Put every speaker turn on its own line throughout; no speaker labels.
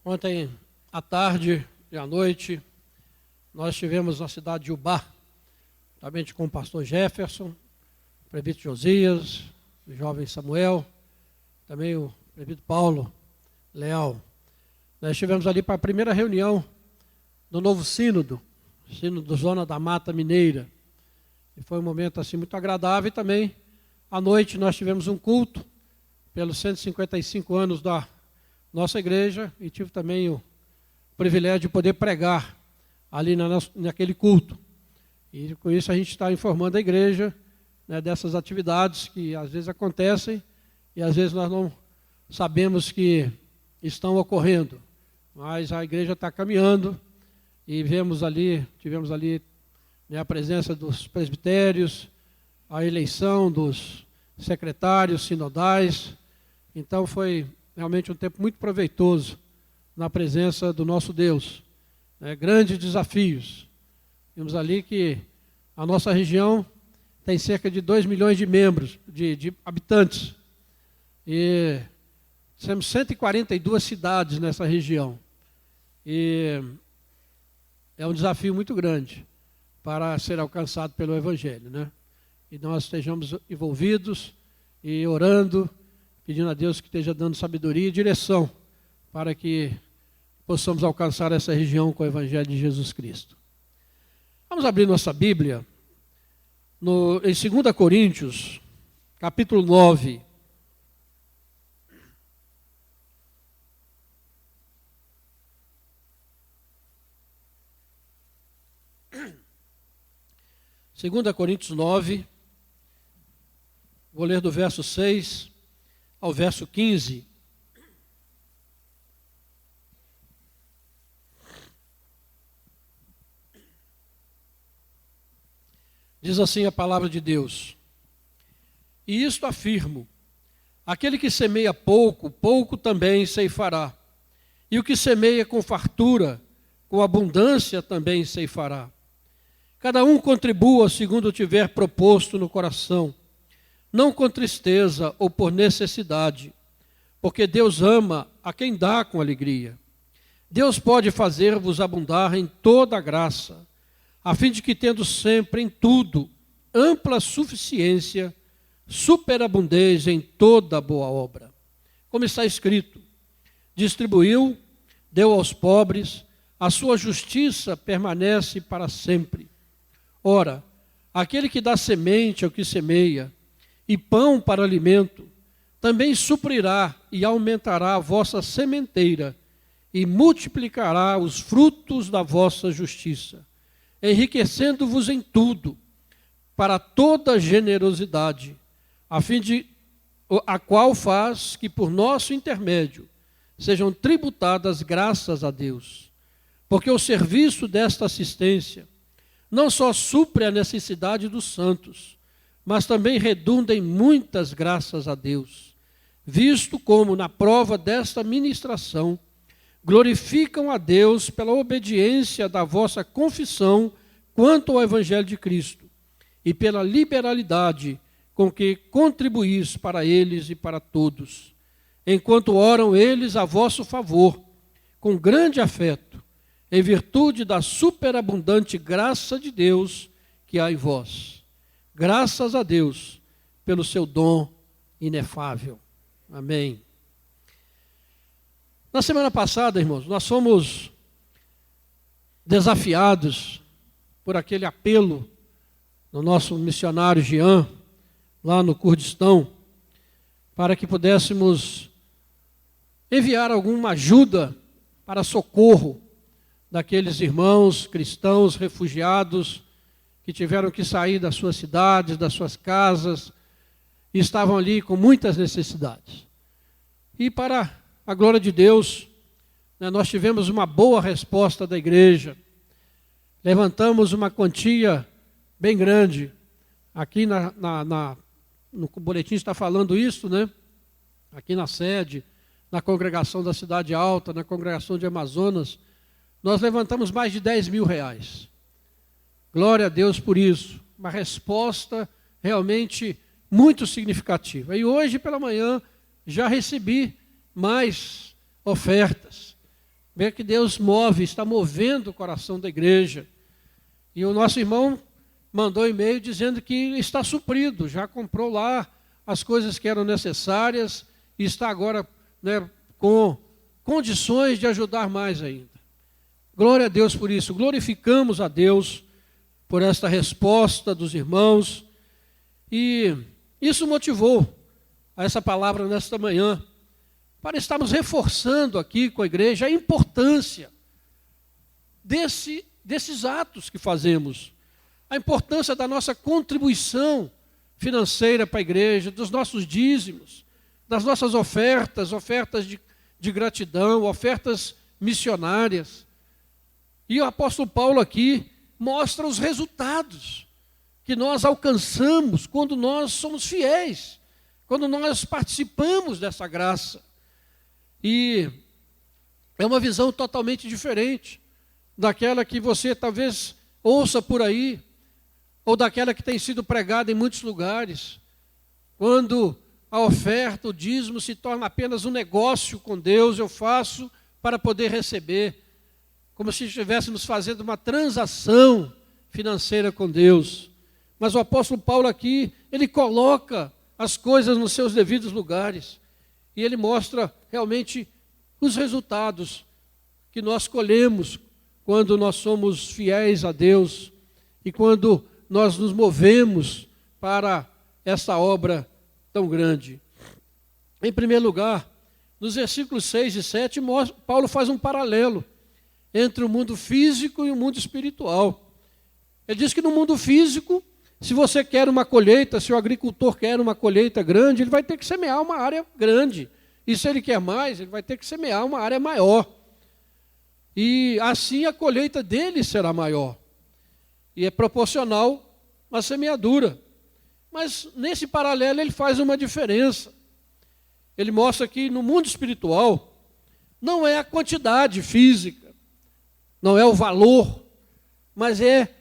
Ontem à tarde e à noite, nós estivemos na cidade de Ubá, juntamente com o pastor Jefferson, o presbítero Josias, o jovem Samuel, também o presbítero Paulo Leal. Nós estivemos ali para a primeira reunião do novo sínodo, sínodo Zona da Mata Mineira. E foi um momento assim muito agradável. E também, à noite, nós tivemos um culto pelos 155 anos da nossa igreja, e tive também o privilégio de poder pregar ali naquele culto. E com isso a gente está informando a igreja, né, dessas atividades que às vezes acontecem e às vezes nós não sabemos que estão ocorrendo. Mas a igreja está caminhando e tivemos ali, né, a presença dos presbitérios, a eleição dos secretários sinodais. Então foi realmente um tempo muito proveitoso na presença do nosso Deus. Grandes desafios. Vimos ali que a nossa região tem cerca de 2 milhões de membros, de habitantes. E temos 142 cidades nessa região. E é um desafio muito grande para ser alcançado pelo Evangelho, né? E nós estejamos envolvidos e orando, pedindo a Deus que esteja dando sabedoria e direção para que possamos alcançar essa região com o Evangelho de Jesus Cristo. Vamos abrir nossa Bíblia em 2 Coríntios, capítulo 9. Segunda Coríntios 9, vou ler do verso 6 ao verso 15. Diz assim a palavra de Deus: E isto afirmo, aquele que semeia pouco, pouco também ceifará, e o que semeia com fartura, com abundância também ceifará. Cada um contribua segundo tiver proposto no coração, não com tristeza ou por necessidade, porque Deus ama a quem dá com alegria. Deus pode fazer-vos abundar em toda a graça, a fim de que, tendo sempre em tudo ampla suficiência, superabundez em toda boa obra. Como está escrito: distribuiu, deu aos pobres, a sua justiça permanece para sempre. Ora, aquele que dá semente ao que semeia, e pão para alimento, também suprirá e aumentará a vossa sementeira, e multiplicará os frutos da vossa justiça, enriquecendo-vos em tudo, para toda generosidade, a qual faz que por nosso intermédio sejam tributadas graças a Deus. Porque o serviço desta assistência não só supre a necessidade dos santos, mas também redunda em muitas graças a Deus, visto como, na prova desta ministração, glorificam a Deus pela obediência da vossa confissão quanto ao Evangelho de Cristo, e pela liberalidade com que contribuís para eles e para todos, enquanto oram eles a vosso favor, com grande afeto, em virtude da superabundante graça de Deus que há em vós. Graças a Deus pelo seu dom inefável. Amém. Na semana passada, irmãos, nós fomos desafiados por aquele apelo do nosso missionário Jean, lá no Kurdistão, para que pudéssemos enviar alguma ajuda para socorro daqueles irmãos cristãos refugiados que tiveram que sair das suas cidades, das suas casas, e estavam ali com muitas necessidades. E para a glória de Deus, né, nós tivemos uma boa resposta da igreja. Levantamos uma quantia bem grande. Aqui no boletim está falando isso, né? Aqui na sede, na congregação da Cidade Alta, na congregação de Amazonas, nós levantamos mais de 10 mil reais. Glória a Deus por isso. Uma resposta realmente muito significativa. E hoje pela manhã já recebi mais ofertas. ver que Deus move, está movendo o coração da igreja. E o nosso irmão mandou e-mail dizendo que está suprido, já comprou lá as coisas que eram necessárias e está agora, né, com condições de ajudar mais ainda. Glória a Deus por isso, glorificamos a Deus por esta resposta dos irmãos, e isso motivou a essa palavra nesta manhã, para estarmos reforçando aqui com a igreja a importância desses atos que fazemos, a importância da nossa contribuição financeira para a igreja, dos nossos dízimos, das nossas ofertas de gratidão, ofertas missionárias. E o apóstolo Paulo aqui mostra os resultados que nós alcançamos quando nós somos fiéis, quando nós participamos dessa graça. E é uma visão totalmente diferente daquela que você talvez ouça por aí, ou daquela que tem sido pregada em muitos lugares, quando a oferta, o dízimo se torna apenas um negócio com Deus, eu faço para poder receber, como se estivéssemos fazendo uma transação financeira com Deus. Mas o apóstolo Paulo aqui, ele coloca as coisas nos seus devidos lugares, e ele mostra realmente os resultados que nós colhemos quando nós somos fiéis a Deus e quando nós nos movemos para essa obra tão grande. Em primeiro lugar, nos versículos 6 e 7, Paulo faz um paralelo entre o mundo físico e o mundo espiritual. Ele diz que no mundo físico, se você quer uma colheita, se o agricultor quer uma colheita grande, ele vai ter que semear uma área grande. E se ele quer mais, ele vai ter que semear uma área maior. E assim a colheita dele será maior. E é proporcional à semeadura. Mas nesse paralelo ele faz uma diferença. Ele mostra que no mundo espiritual não é a quantidade física, não é o valor, mas é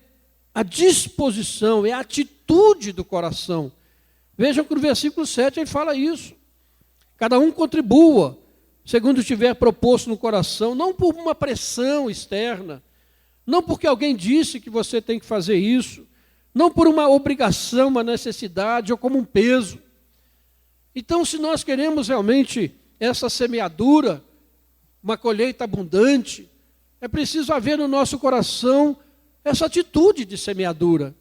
a disposição, é a atitude do coração. Vejam que no versículo 7 ele fala isso. Cada um contribua, segundo tiver proposto no coração, não por uma pressão externa, não porque alguém disse que você tem que fazer isso, não por uma obrigação, uma necessidade ou como um peso. Então, se nós queremos realmente essa semeadura, uma colheita abundante, é preciso haver no nosso coração essa atitude de semeadura,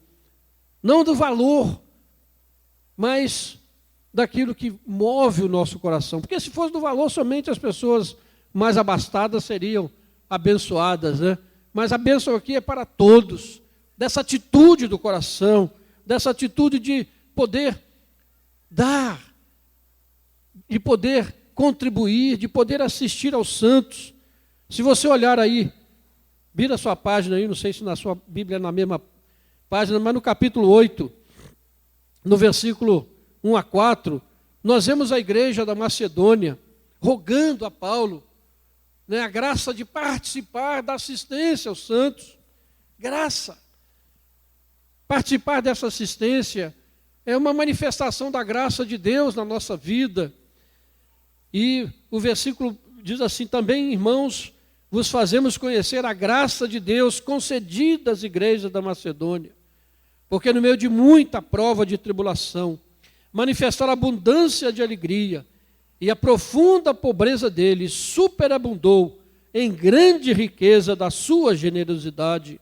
não do valor, mas daquilo que move o nosso coração. Porque se fosse do valor, somente as pessoas mais abastadas seriam abençoadas, né? Mas a bênção aqui é para todos, dessa atitude do coração, dessa atitude de poder dar, de poder contribuir, de poder assistir aos santos. Se você olhar aí, vira a sua página aí, não sei se na sua Bíblia é na mesma página, mas no capítulo 8, no versículo 1 a 4, nós vemos a igreja da Macedônia rogando a Paulo, né, a graça de participar da assistência aos santos. Graça. Participar dessa assistência é uma manifestação da graça de Deus na nossa vida. E o versículo diz assim: também, irmãos, vos fazemos conhecer a graça de Deus concedida às igrejas da Macedônia, porque no meio de muita prova de tribulação, manifestar a abundância de alegria, e a profunda pobreza deles superabundou em grande riqueza da sua generosidade,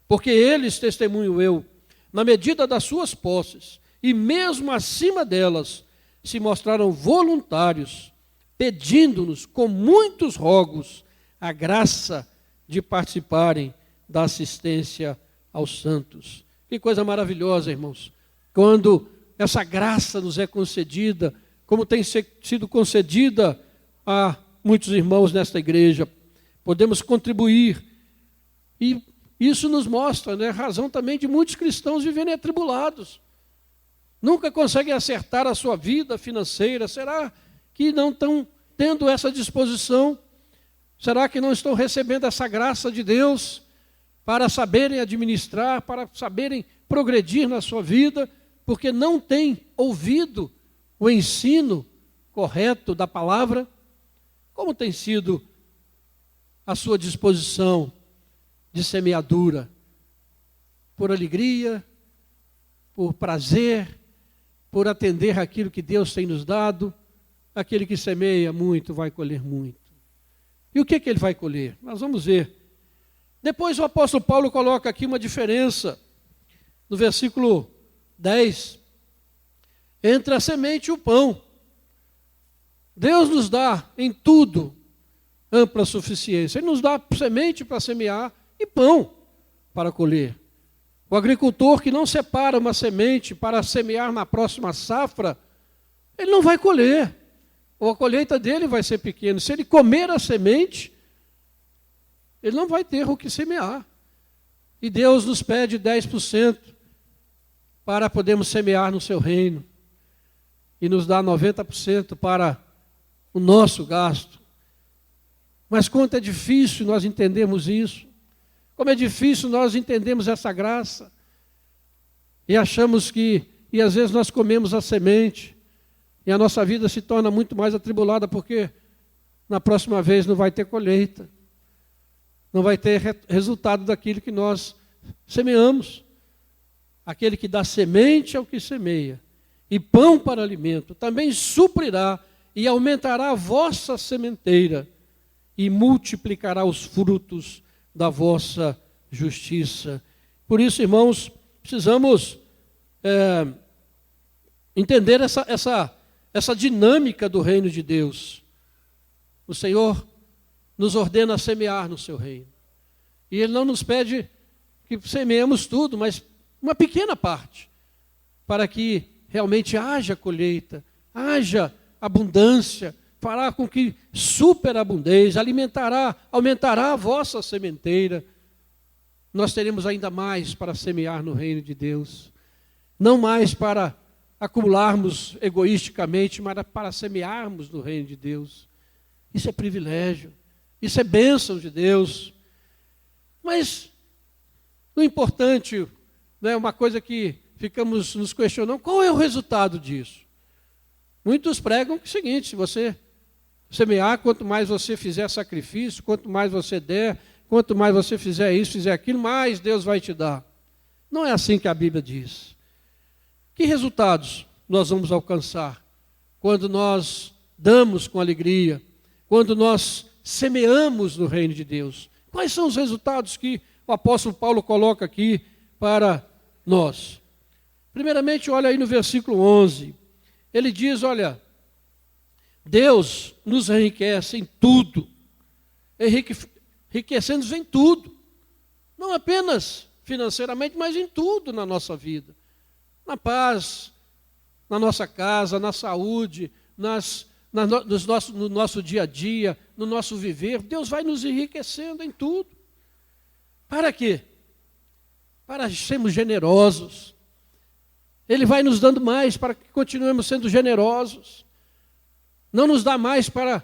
porque eles, testemunho eu, na medida das suas posses, e mesmo acima delas, se mostraram voluntários, pedindo-nos com muitos rogos a graça de participarem da assistência aos santos. Que coisa maravilhosa, irmãos, quando essa graça nos é concedida, como tem sido concedida a muitos irmãos nesta igreja. Podemos contribuir. E isso nos mostra, né, a razão também de muitos cristãos viverem atribulados. Nunca conseguem acertar a sua vida financeira. Será que não estão tendo essa disposição? Será que não estão recebendo essa graça de Deus para saberem administrar, para saberem progredir na sua vida, porque não têm ouvido o ensino correto da palavra? Como tem sido a sua disposição de semeadura, por alegria, por prazer, por atender aquilo que Deus tem nos dado. Aquele que semeia muito vai colher muito. E o que ele vai colher? Nós vamos ver. Depois o apóstolo Paulo coloca aqui uma diferença, no versículo 10, entre a semente e o pão. Deus nos dá em tudo ampla suficiência. Ele nos dá semente para semear e pão para colher. O agricultor que não separa uma semente para semear na próxima safra, ele não vai colher. Ou a colheita dele vai ser pequena. Se ele comer a semente, ele não vai ter o que semear. E Deus nos pede 10% para podermos semear no seu reino. E nos dá 90% para o nosso gasto. Mas quanto é difícil nós entendermos isso. Como é difícil nós entendermos essa graça. E achamos que, e às vezes nós comemos a semente, e a nossa vida se torna muito mais atribulada, porque na próxima vez não vai ter colheita. Não vai ter resultado daquilo que nós semeamos. Aquele que dá semente ao que semeia, e pão para alimento, também suprirá e aumentará a vossa sementeira, e multiplicará os frutos da vossa justiça. Por isso, irmãos, precisamos entender essa dinâmica do reino de Deus. O Senhor nos ordena a semear no seu reino. E Ele não nos pede que semeemos tudo, mas uma pequena parte, para que realmente haja colheita, haja abundância, fará com que superabundeis, aumentará a vossa sementeira. Nós teremos ainda mais para semear no reino de Deus. Não mais para acumularmos egoisticamente, mas para semearmos no reino de Deus. Isso é privilégio, isso é bênção de Deus. Mas o importante, né, uma coisa que ficamos nos questionando, qual é o resultado disso? Muitos pregam que é o seguinte: se você semear, quanto mais você fizer sacrifício, quanto mais você der, quanto mais você fizer isso, fizer aquilo, mais Deus vai te dar. Não é assim que a Bíblia diz. Que resultados nós vamos alcançar quando nós damos com alegria, quando nós semeamos no reino de Deus? Quais são os resultados que o apóstolo Paulo coloca aqui para nós? Primeiramente, olha aí no versículo 11. Ele diz, olha, Deus nos enriquece em tudo, enriquecendo-nos em tudo, não apenas financeiramente, mas em tudo na nossa vida, na paz, na nossa casa, na saúde, no nosso dia a dia, no nosso viver. Deus vai nos enriquecendo em tudo. Para quê? Para sermos generosos. Ele vai nos dando mais para que continuemos sendo generosos. Não nos dá mais para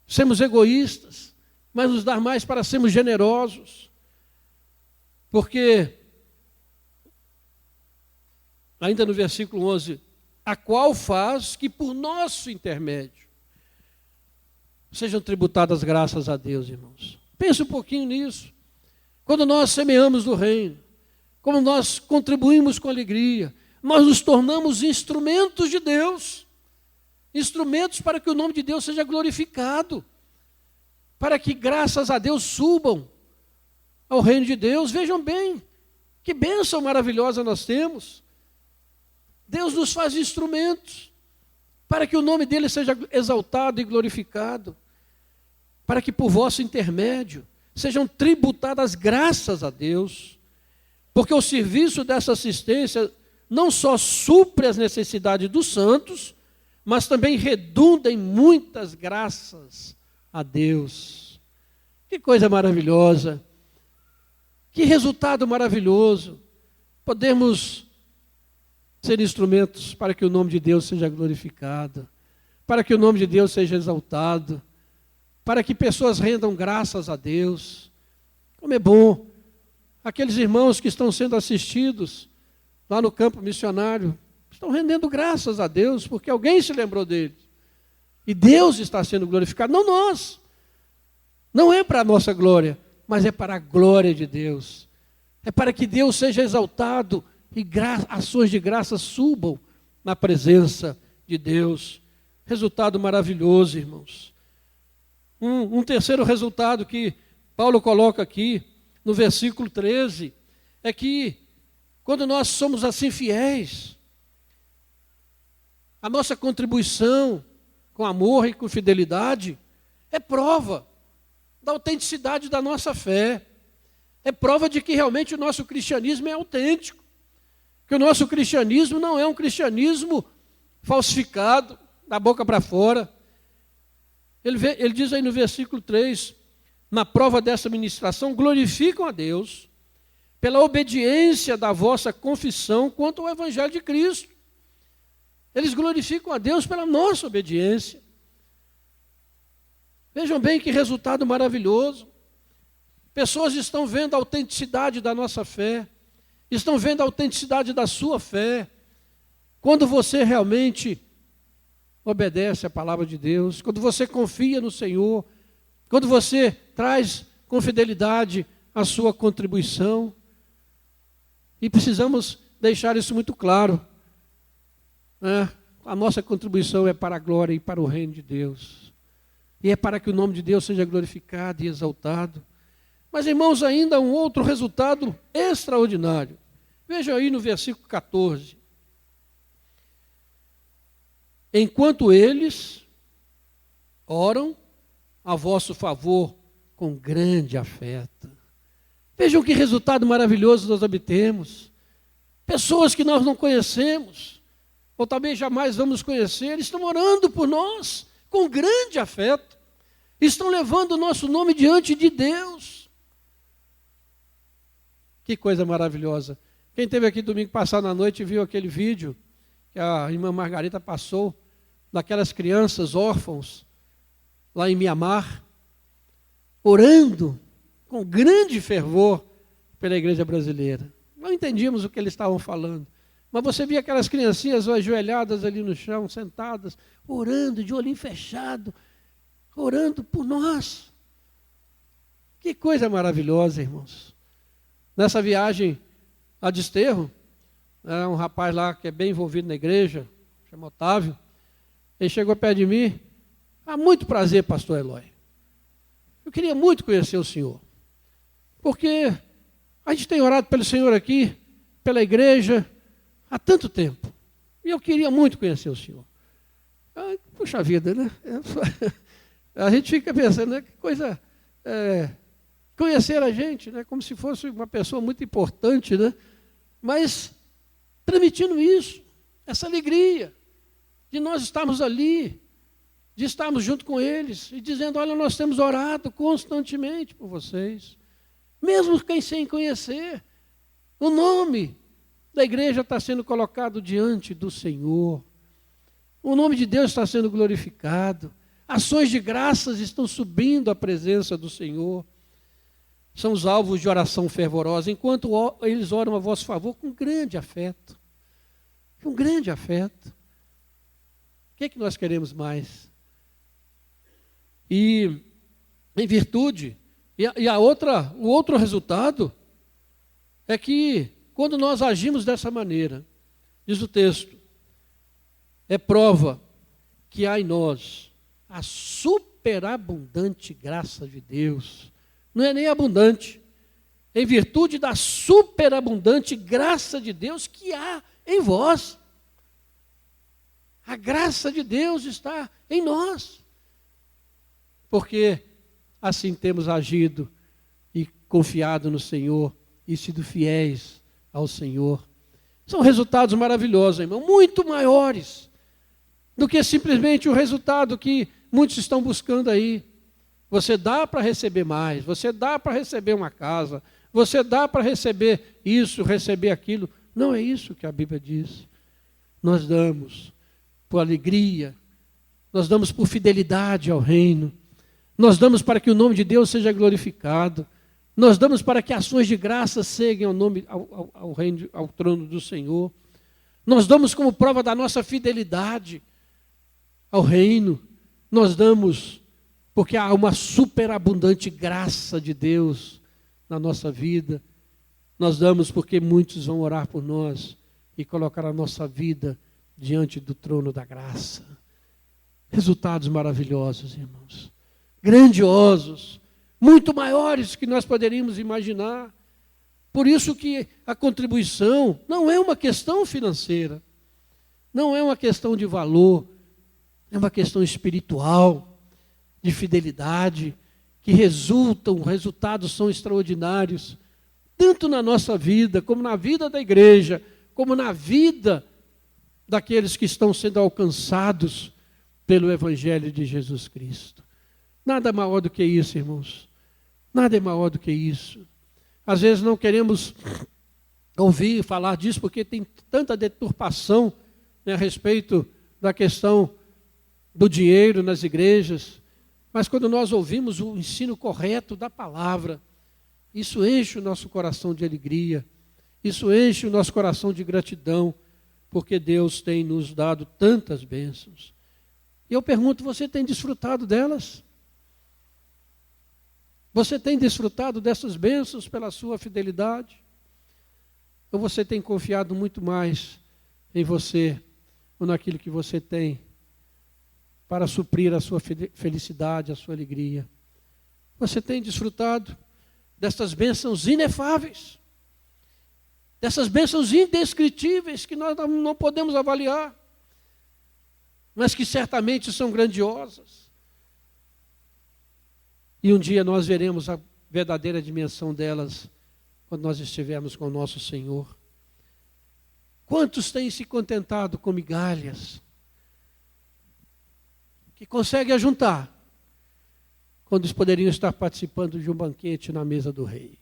sermos egoístas, mas nos dá mais para sermos generosos. Porque, ainda no versículo 11, a qual faz que por nosso intermédio sejam tributadas graças a Deus, irmãos. Pense um pouquinho nisso. Quando nós semeamos no reino, como nós contribuímos com alegria, nós nos tornamos instrumentos de Deus. Instrumentos para que o nome de Deus seja glorificado, para que graças a Deus subam ao reino de Deus. Vejam bem, que bênção maravilhosa nós temos. Deus nos faz instrumentos para que o nome dele seja exaltado e glorificado, para que por vosso intermédio sejam tributadas graças a Deus, porque o serviço dessa assistência não só supre as necessidades dos santos, mas também redunda em muitas graças a Deus. Que coisa maravilhosa, que resultado maravilhoso, podemos ser instrumentos para que o nome de Deus seja glorificado, para que o nome de Deus seja exaltado, para que pessoas rendam graças a Deus. Como é bom, aqueles irmãos que estão sendo assistidos lá no campo missionário, estão rendendo graças a Deus, porque alguém se lembrou deles. E Deus está sendo glorificado, não nós. Não é para a nossa glória, mas é para a glória de Deus. É para que Deus seja exaltado e ações de graça subam na presença de Deus. Resultado maravilhoso, irmãos. Um terceiro resultado que Paulo coloca aqui, no versículo 13, é que quando nós somos assim fiéis, a nossa contribuição com amor e com fidelidade é prova da autenticidade da nossa fé. É prova de que realmente o nosso cristianismo é autêntico. Que o nosso cristianismo não é um cristianismo falsificado, da boca para fora. Ele diz aí no versículo 3, na prova dessa ministração, glorificam a Deus pela obediência da vossa confissão quanto ao Evangelho de Cristo. Eles glorificam a Deus pela nossa obediência. Vejam bem que resultado maravilhoso. Pessoas estão vendo a autenticidade da nossa fé, estão vendo a autenticidade da sua fé, quando você realmente obedece à palavra de Deus, quando você confia no Senhor, quando você traz com fidelidade a sua contribuição. E precisamos deixar isso muito claro. A nossa contribuição é para a glória e para o reino de Deus. E é para que o nome de Deus seja glorificado e exaltado. Mas, irmãos, ainda um outro resultado extraordinário. Vejam aí no versículo 14. Enquanto eles oram a vosso favor com grande afeto. Vejam que resultado maravilhoso nós obtemos. Pessoas que nós não conhecemos, ou também jamais vamos conhecer, estão orando por nós com grande afeto. Estão levando o nosso nome diante de Deus. Que coisa maravilhosa. Quem esteve aqui domingo passado à noite viu aquele vídeo que a irmã Margarita passou, daquelas crianças órfãos, lá em Mianmar, orando com grande fervor pela igreja brasileira. Não entendíamos o que eles estavam falando, mas você via aquelas criancinhas ajoelhadas ali no chão, sentadas, orando, de olhinho fechado, orando por nós. Que coisa maravilhosa, irmãos. Nessa viagem a Desterro, um rapaz lá que é bem envolvido na igreja, chama Otávio, ele chegou perto de mim: muito prazer, pastor Eloy. Eu queria muito conhecer o senhor, porque a gente tem orado pelo Senhor aqui, pela igreja, há tanto tempo, e eu queria muito conhecer o senhor. Puxa vida, né? A gente fica pensando, né? Que coisa, conhecer a gente, né? Como se fosse uma pessoa muito importante, né? Mas transmitindo isso, essa alegria de nós estarmos ali, de estarmos junto com eles e dizendo: olha, nós temos orado constantemente por vocês, mesmo quem sem conhecer. O nome da igreja está sendo colocado diante do Senhor, o nome de Deus está sendo glorificado, ações de graças estão subindo à presença do Senhor. São os alvos de oração fervorosa, enquanto eles oram a vosso favor com grande afeto. Com grande afeto. O que é que nós queremos mais? E em virtude, o outro resultado é que quando nós agimos dessa maneira, diz o texto, é prova que há em nós a superabundante graça de Deus. Não é nem abundante, em virtude da superabundante graça de Deus que há em vós. A graça de Deus está em nós, porque assim temos agido e confiado no Senhor e sido fiéis ao Senhor. São resultados maravilhosos, irmão, muito maiores do que simplesmente o resultado que muitos estão buscando aí. Você dá para receber mais, você dá para receber uma casa, você dá para receber isso, receber aquilo. Não é isso que a Bíblia diz. Nós damos por alegria, nós damos por fidelidade ao reino, nós damos para que o nome de Deus seja glorificado, nós damos para que ações de graça seguem ao reino, ao trono do Senhor. Nós damos como prova da nossa fidelidade ao reino, nós damos porque há uma superabundante graça de Deus na nossa vida. Nós damos porque muitos vão orar por nós e colocar a nossa vida diante do trono da graça. Resultados maravilhosos, irmãos. Grandiosos, muito maiores que nós poderíamos imaginar. Por isso que a contribuição não é uma questão financeira, não é uma questão de valor, é uma questão espiritual, de fidelidade, que os resultados são extraordinários, tanto na nossa vida, como na vida da igreja, como na vida daqueles que estão sendo alcançados pelo Evangelho de Jesus Cristo. Nada maior do que isso, irmãos. Nada é maior do que isso. Às vezes não queremos ouvir falar disso porque tem tanta deturpação, né, a respeito da questão do dinheiro nas igrejas. Mas quando nós ouvimos o ensino correto da palavra, isso enche o nosso coração de alegria, isso enche o nosso coração de gratidão, porque Deus tem nos dado tantas bênçãos. E eu pergunto, você tem desfrutado delas? Você tem desfrutado dessas bênçãos pela sua fidelidade? Ou você tem confiado muito mais em você ou naquilo que você tem para suprir a sua felicidade, a sua alegria? Você tem desfrutado dessas bênçãos inefáveis, dessas bênçãos indescritíveis que nós não podemos avaliar, mas que certamente são grandiosas. E um dia nós veremos a verdadeira dimensão delas quando nós estivermos com o nosso Senhor. Quantos têm se contentado com migalhas que conseguem ajuntar quando eles poderiam estar participando de um banquete na mesa do rei?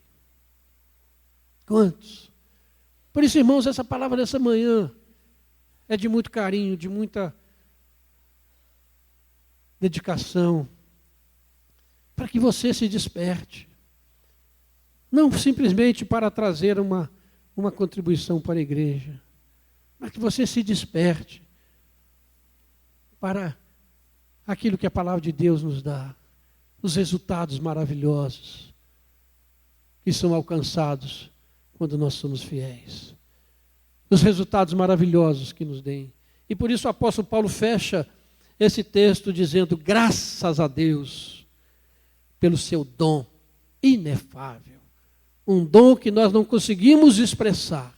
Quantos? Por isso, irmãos, essa palavra dessa manhã é de muito carinho, de muita dedicação, para que você se desperte. Não simplesmente para trazer uma contribuição para a igreja, mas que você se desperte para aquilo que a palavra de Deus nos dá, os resultados maravilhosos que são alcançados quando nós somos fiéis. Os resultados maravilhosos que nos deem. E por isso o apóstolo Paulo fecha esse texto dizendo: graças a Deus pelo seu dom inefável. Um dom que nós não conseguimos expressar.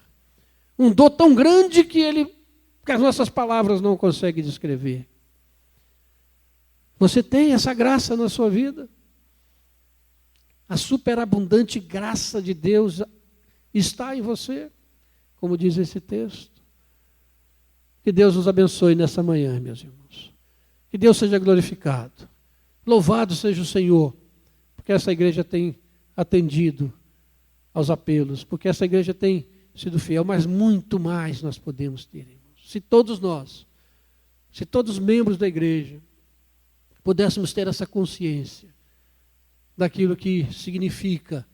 Um dom tão grande que as nossas palavras não conseguem descrever. Você tem essa graça na sua vida? A superabundante graça de Deus está em você, como diz esse texto. Que Deus nos abençoe nessa manhã, meus irmãos. Que Deus seja glorificado. Louvado seja o Senhor, porque essa igreja tem atendido aos apelos, porque essa igreja tem sido fiel, mas muito mais nós podemos ter, irmãos. Se todos nós, se todos os membros da igreja pudéssemos ter essa consciência daquilo que significa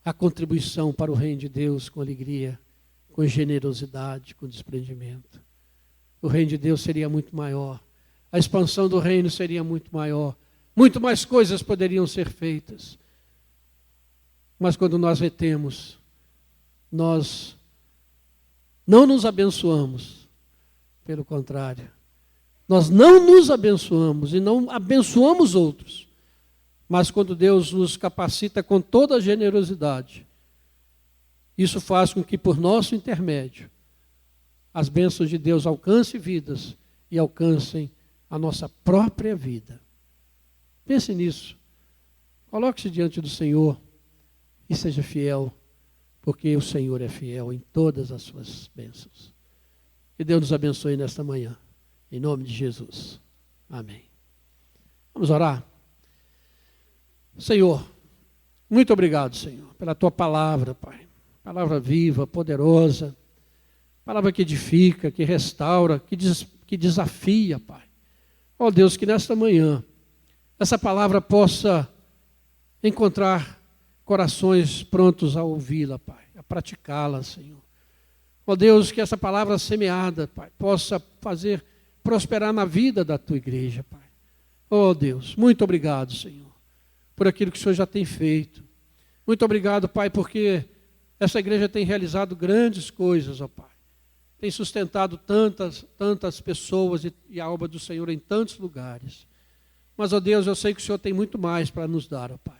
a contribuição para o reino de Deus com alegria, com generosidade, com desprendimento, o reino de Deus seria muito maior, a expansão do reino seria muito maior, muito mais coisas poderiam ser feitas. Mas quando nós retemos, nós não nos abençoamos, pelo contrário, nós não nos abençoamos e não abençoamos outros. Mas quando Deus nos capacita com toda a generosidade, isso faz com que por nosso intermédio as bênçãos de Deus alcancem vidas e alcancem a nossa própria vida. Pense nisso. Coloque-se diante do Senhor e seja fiel, porque o Senhor é fiel em todas as suas bênçãos. Que Deus nos abençoe nesta manhã. Em nome de Jesus. Amém. Vamos orar? Senhor, muito obrigado, Senhor, pela Tua palavra, Pai. Palavra viva, poderosa. Palavra que edifica, que restaura, que desafia, Pai. Ó Deus, que nesta manhã essa palavra possa encontrar corações prontos a ouvi-la, Pai, a praticá-la, Senhor. Ó Deus, que essa palavra semeada, Pai, possa fazer prosperar na vida da Tua igreja, Pai. Oh Deus, muito obrigado, Senhor, por aquilo que o Senhor já tem feito. Muito obrigado, Pai, porque essa igreja tem realizado grandes coisas, ó Pai. Tem sustentado tantas pessoas e a obra do Senhor em tantos lugares. Mas, ó Deus, eu sei que o Senhor tem muito mais para nos dar, ó Pai.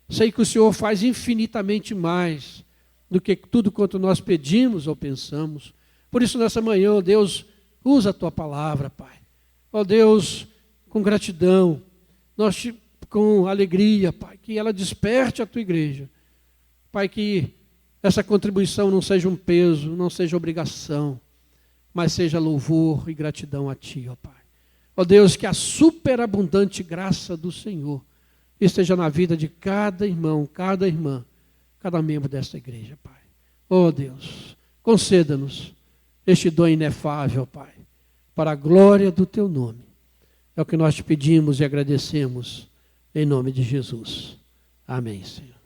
Sei que o Senhor faz infinitamente mais do que tudo quanto nós pedimos ou pensamos. Por isso, nessa manhã, ó Deus, usa a Tua palavra, Pai. Ó Deus, com gratidão, com alegria, Pai, que ela desperte a Tua igreja. Pai, que essa contribuição não seja um peso, não seja obrigação, mas seja louvor e gratidão a Ti, ó Pai. Ó Deus, que a superabundante graça do Senhor esteja na vida de cada irmão, cada irmã, cada membro desta igreja, Pai. Ó Deus, conceda-nos este dom inefável, Pai, para a glória do Teu nome. É o que nós te pedimos e agradecemos, em nome de Jesus. Amém, Senhor.